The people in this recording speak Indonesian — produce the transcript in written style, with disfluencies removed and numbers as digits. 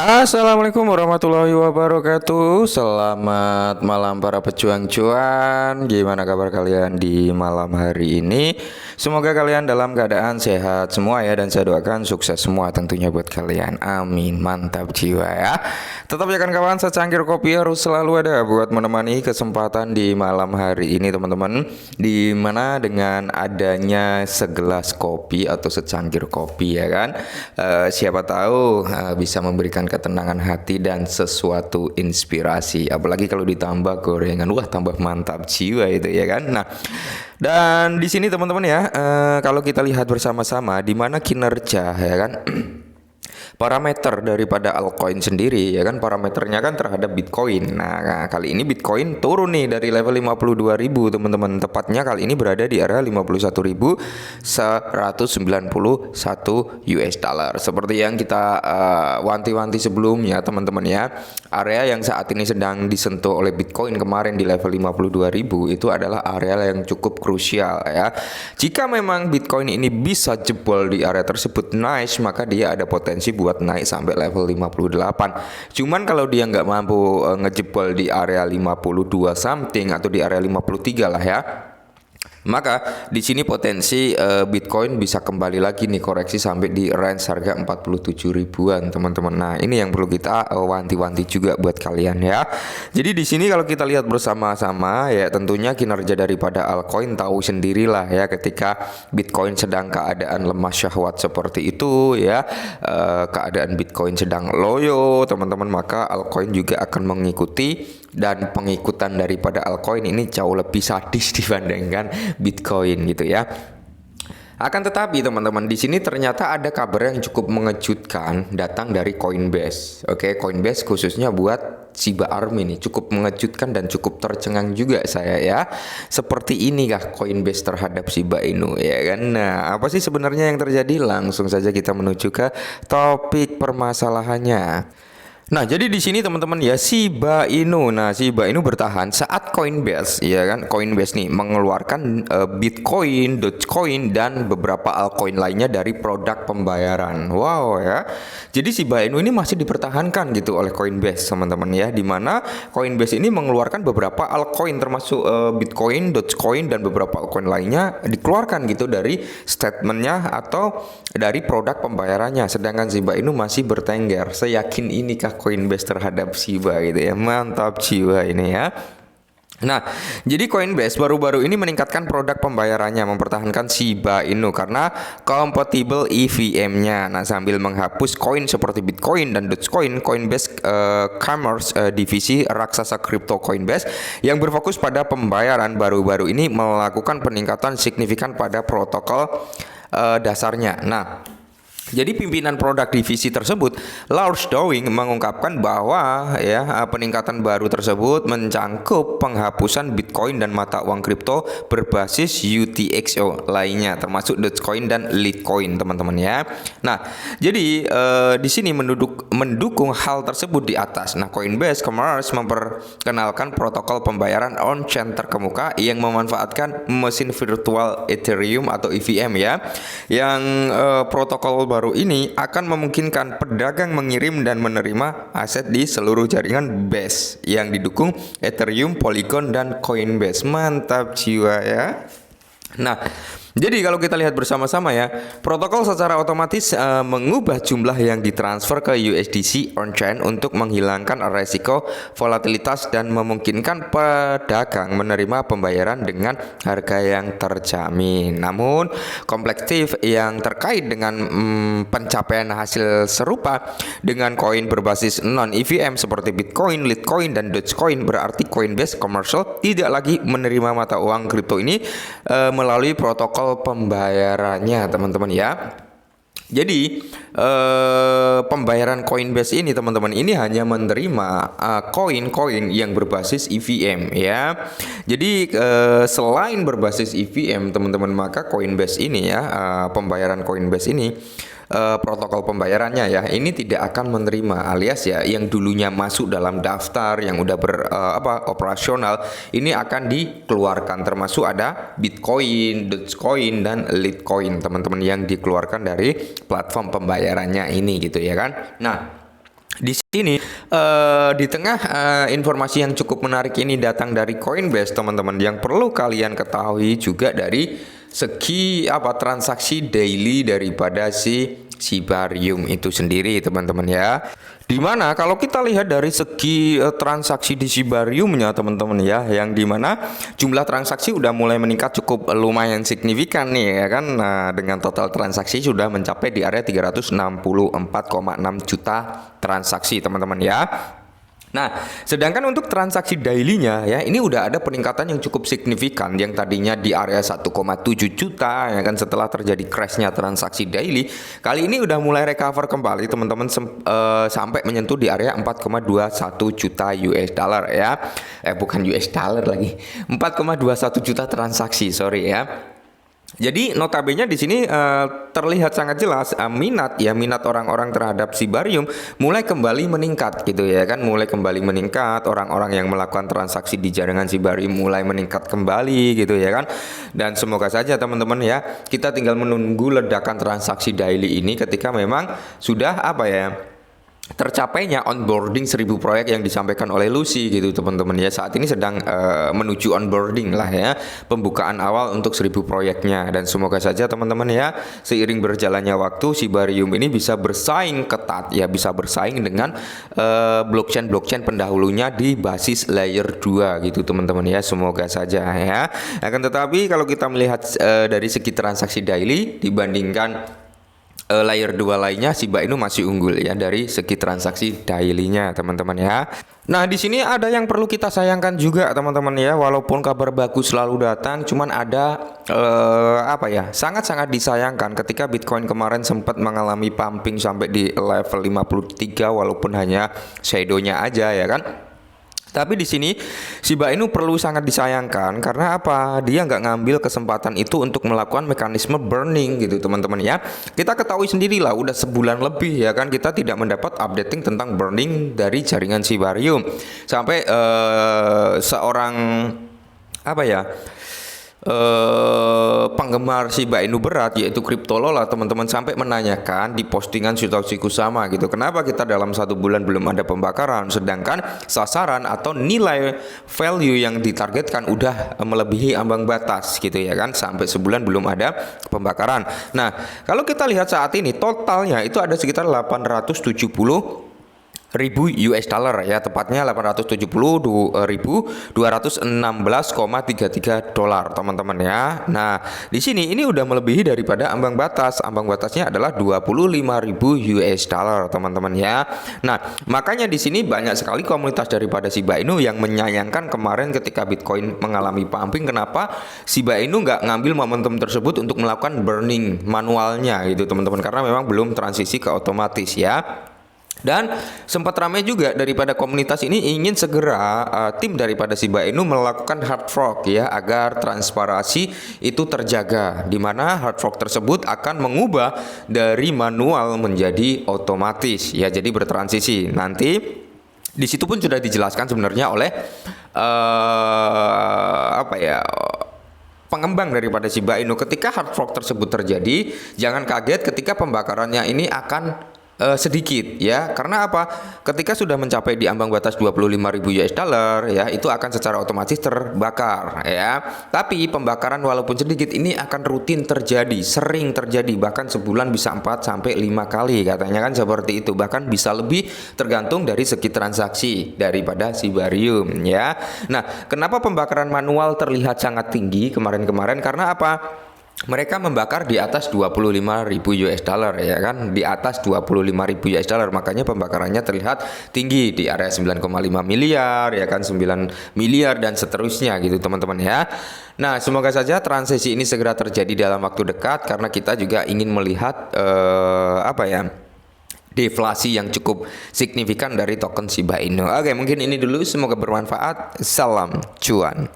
Assalamualaikum warahmatullahi wabarakatuh. Selamat malam para pejuang cuan. Gimana kabar kalian di malam hari ini? Semoga kalian dalam keadaan sehat semua ya. Dan saya doakan sukses semua tentunya buat kalian. Amin. Mantap jiwa ya. Tetap ya kan kawan, secangkir kopi harus selalu ada buat menemani kesempatan di malam hari ini teman-teman. Dimana dengan adanya segelas kopi atau secangkir kopi ya kan, siapa tahu bisa memberikan ketenangan hati dan sesuatu inspirasi, apalagi kalau ditambah gorengan, wah tambah mantap jiwa itu ya kan. Nah, dan di sini teman-teman ya, kalau kita lihat bersama-sama di mana kinerja ya kan parameter daripada altcoin sendiri ya kan, parameternya kan terhadap Bitcoin. Nah, kali ini Bitcoin turun nih dari level 52.000 teman-teman, tepatnya kali ini berada di area 51.191 US dollar. Seperti yang kita wanti-wanti sebelumnya teman-teman ya, area yang saat ini sedang disentuh oleh Bitcoin kemarin di level 52.000 itu adalah area yang cukup krusial ya. Jika memang Bitcoin ini bisa jebol di area tersebut, nice, maka dia ada potensi buat naik sampai level 58. Cuman kalau dia nggak mampu ngejebol di area 52 something atau di area 53 lah ya, maka di sini potensi Bitcoin bisa kembali lagi nih koreksi sampai di range harga 47 ribuan teman-teman. Nah, ini yang perlu kita wanti-wanti juga buat kalian ya. Jadi di sini kalau kita lihat bersama-sama ya, tentunya kinerja daripada altcoin tahu sendirilah ya, ketika Bitcoin sedang keadaan lemah syahwat seperti itu ya, keadaan Bitcoin sedang loyo teman-teman, maka altcoin juga akan mengikuti, dan pengikutan daripada altcoin ini jauh lebih sadis dibandingkan Bitcoin gitu ya. Akan tetapi teman-teman, di sini ternyata ada kabar yang cukup mengejutkan datang dari Coinbase. Oke, Coinbase khususnya buat Shiba Army ini cukup mengejutkan dan cukup tercengang juga saya ya. Seperti inikah Coinbase terhadap Shiba Inu ya kan. Nah, apa sih sebenarnya yang terjadi? Langsung saja kita menuju ke topik permasalahannya. Nah, jadi di sini teman-teman ya, Shiba Inu. Nah, Shiba Inu bertahan saat Coinbase ya kan. Coinbase nih mengeluarkan Bitcoin, Dogecoin dan beberapa altcoin lainnya dari produk pembayaran. Wow ya. Jadi Shiba Inu ini masih dipertahankan gitu oleh Coinbase teman-teman ya, di mana Coinbase ini mengeluarkan beberapa altcoin termasuk Bitcoin, Dogecoin dan beberapa altcoin lainnya dikeluarkan gitu dari statementnya atau dari produk pembayarannya. Sedangkan Shiba Inu masih bertengger. Seyakin inikah Coinbase terhadap Shiba gitu ya. Mantap jiwa ini ya. Nah, jadi Coinbase baru-baru ini meningkatkan produk pembayarannya, mempertahankan Shiba Inu karena compatible EVM-nya. Nah, sambil menghapus koin seperti Bitcoin dan Dogecoin, Coinbase Commerce divisi raksasa kripto Coinbase yang berfokus pada pembayaran baru-baru ini melakukan peningkatan signifikan pada protokol dasarnya. Nah, jadi pimpinan produk divisi tersebut, Lars Dowing, mengungkapkan bahwa ya peningkatan baru tersebut mencangkup penghapusan Bitcoin dan mata uang kripto berbasis UTXO lainnya, termasuk Dogecoin dan Litecoin, teman-teman ya. Nah, jadi di sini mendukung hal tersebut di atas. Nah, Coinbase Commerce memperkenalkan protokol pembayaran on-chain terkemuka yang memanfaatkan mesin virtual Ethereum atau EVM ya, yang protokol baru ini akan memungkinkan pedagang mengirim dan menerima aset di seluruh jaringan Base yang didukung Ethereum, Polygon, dan Coinbase. Mantap jiwa ya. Nah, jadi kalau kita lihat bersama-sama ya, protokol secara otomatis mengubah jumlah yang ditransfer ke USDC on-chain untuk menghilangkan resiko volatilitas dan memungkinkan pedagang menerima pembayaran dengan harga yang terjamin. Namun, kompleksif yang terkait dengan pencapaian hasil serupa dengan koin berbasis non-EVM seperti Bitcoin, Litecoin, dan Dogecoin berarti Coinbase Commercial tidak lagi menerima mata uang kripto ini melalui protokol pembayarannya teman-teman ya. Jadi pembayaran Coinbase ini teman-teman ini hanya menerima koin-koin yang berbasis EVM ya. Jadi selain berbasis EVM teman-teman, maka Coinbase ini ya, pembayaran Coinbase ini protokol pembayarannya ya, ini tidak akan menerima, alias ya yang dulunya masuk dalam daftar yang udah operasional ini akan dikeluarkan, termasuk ada Bitcoin, Dogecoin, dan Litecoin teman-teman yang dikeluarkan dari platform pembayarannya ini gitu ya kan. Nah, Di sini di tengah informasi yang cukup menarik ini datang dari Coinbase, teman-teman. Yang perlu kalian ketahui juga dari segi apa transaksi daily daripada si Shibarium itu sendiri, teman-teman ya. Dimana kalau kita lihat dari segi transaksi di Shibariumnya, teman-teman ya, yang dimana jumlah transaksi udah mulai meningkat cukup lumayan signifikan nih ya kan. Nah, dengan total transaksi sudah mencapai di area 364,6 juta transaksi, teman-teman ya. Nah, sedangkan untuk transaksi daily-nya ya, ini udah ada peningkatan yang cukup signifikan, yang tadinya di area 1,7 juta ya kan, setelah terjadi crash-nya transaksi daily, kali ini udah mulai recover kembali, teman-teman, sampai menyentuh di area 4,21 juta US dollar ya. Bukan US dollar lagi. 4,21 juta transaksi, sorry ya. Jadi notabene di sini terlihat sangat jelas minat orang-orang terhadap Shibarium mulai kembali meningkat gitu ya kan, mulai kembali meningkat, orang-orang yang melakukan transaksi di jaringan Shibarium mulai meningkat kembali gitu ya kan. Dan semoga saja teman-teman ya, kita tinggal menunggu ledakan transaksi daily ini ketika memang sudah apa ya, tercapainya onboarding 1000 proyek yang disampaikan oleh Lucy gitu, teman-teman ya. Saat ini sedang menuju onboarding lah ya, pembukaan awal untuk 1000 proyeknya. Dan semoga saja teman-teman ya, seiring berjalannya waktu Shibarium ini bisa bersaing ketat ya, bisa bersaing dengan blockchain pendahulunya di basis layer 2 gitu, teman-teman ya. Semoga saja ya. Akan tetapi kalau kita melihat dari segi transaksi daily dibandingkan layer 2 lainnya, Shiba Inu masih unggul ya dari segi transaksi daily-nya, teman-teman ya. Nah, di sini ada yang perlu kita sayangkan juga, teman-teman ya. Walaupun kabar bagus selalu datang, cuman ada apa ya, sangat-sangat disayangkan ketika Bitcoin kemarin sempat mengalami pumping sampai di level 53 walaupun hanya shadow-nya aja ya kan. Tapi di sini Shiba Inu perlu sangat disayangkan karena apa? Dia nggak ngambil kesempatan itu untuk melakukan mekanisme burning gitu, teman-teman ya. Kita ketahui sendiri lah, udah sebulan lebih ya kan kita tidak mendapat updating tentang burning dari jaringan Shibarium. Sampai seorang apa ya, penggemar Shiba Inu berat yaitu Cryptolola, teman-teman, sampai menanyakan di postingan Satoshi Kusama gitu, kenapa kita dalam 1 bulan belum ada pembakaran sedangkan sasaran atau nilai value yang ditargetkan udah melebihi ambang batas gitu ya kan, sampai sebulan belum ada pembakaran. Nah, kalau kita lihat saat ini totalnya itu ada sekitar 870.000 US dollar ya, tepatnya 870.216,33 dolar, teman-teman ya. Nah, di sini ini udah melebihi daripada ambang batas. Ambang batasnya adalah 25.000 US dollar, teman-teman ya. Nah, makanya di sini banyak sekali komunitas daripada Shiba Inu yang menyayangkan kemarin ketika Bitcoin mengalami pumping, kenapa Shiba Inu nggak ngambil momentum tersebut untuk melakukan burning manualnya gitu, teman-teman, karena memang belum transisi ke otomatis ya. Dan sempat ramai juga daripada komunitas ini ingin segera tim daripada Shiba Inu melakukan hard fork ya, agar transparansi itu terjaga, di mana hard fork tersebut akan mengubah dari manual menjadi otomatis ya, jadi bertransisi. Nanti di situ pun sudah dijelaskan sebenarnya oleh apa ya, pengembang daripada Shiba Inu, ketika hard fork tersebut terjadi, jangan kaget ketika pembakarannya ini akan sedikit ya. Karena apa? Ketika sudah mencapai di ambang batas 25.000 US dollar ya, itu akan secara otomatis terbakar ya. Tapi pembakaran walaupun sedikit ini akan rutin terjadi, sering terjadi, bahkan sebulan bisa 4 sampai 5 kali katanya kan, seperti itu. Bahkan bisa lebih, tergantung dari segi transaksi daripada Shibarium ya. Nah, kenapa pembakaran manual terlihat sangat tinggi kemarin-kemarin? Karena apa? Mereka membakar di atas 25.000 US dollar ya kan, di atas 25.000 US dollar, makanya pembakarannya terlihat tinggi di area 9,5 miliar ya kan, 9 miliar dan seterusnya gitu, teman-teman ya. Nah, semoga saja transisi ini segera terjadi dalam waktu dekat, karena kita juga ingin melihat apa ya, deflasi yang cukup signifikan dari token Shiba Inu. Oke, mungkin ini dulu, semoga bermanfaat. Salam cuan.